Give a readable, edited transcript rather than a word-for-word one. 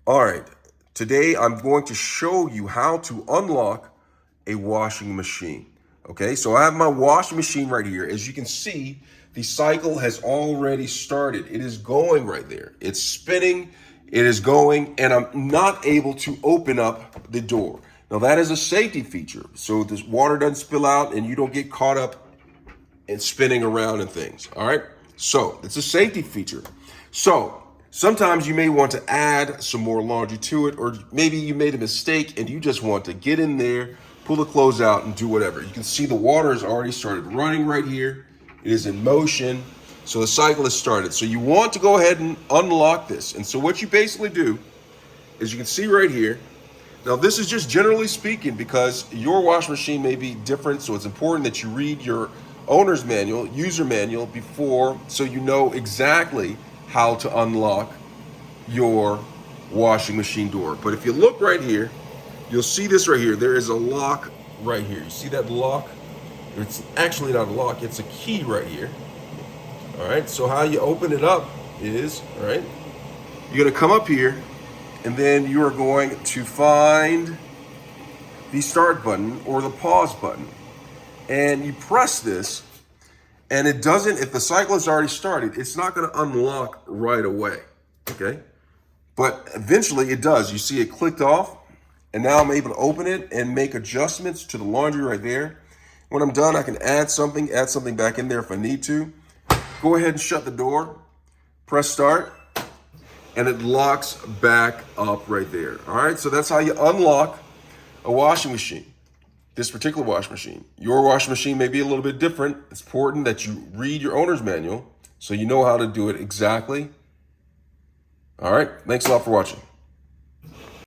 All right, today I'm going to show you how to unlock a washing machine. Okay, so I have my washing machine right here. As you can see, the cycle has already started. It is going right there. It's spinning, it is going, and I'm not able to open up the door. Now that is a safety feature, so this water doesn't spill out and you don't get caught up and spinning around and things. All right, so it's a safety feature. So sometimes you may want to add some more laundry to it, or maybe you made a mistake and you just want to get in there, pull the clothes out and do whatever. You can see the water has already started running right here. It is in motion. So the cycle has started. So you want to go ahead and unlock this. And so what you basically do is, you can see right here. Now this is just generally speaking because your washing machine may be different. So it's important that you read your owner's manual, user manual before, so you know exactly how to unlock your washing machine door. But if you look right here, you'll see this right here. There is a lock right here. You see that lock? It's actually not a lock, it's a key right here. All right, so how you open it up is, all right, you're gonna come up here and then you are going to find the start button or the pause button. And you press this, and it doesn't, if the cycle has already started, it's not gonna unlock right away, okay? But eventually it does. You see it clicked off, and now I'm able to open it and make adjustments to the laundry right there. When I'm done, I can add something back in there if I need to. Go ahead and shut the door, press start, and it locks back up right there. All right, so that's how you unlock a washing machine. This particular washing machine. Your washing machine may be a little bit different. It's important that you read your owner's manual so you know how to do it exactly. All right, thanks a lot for watching.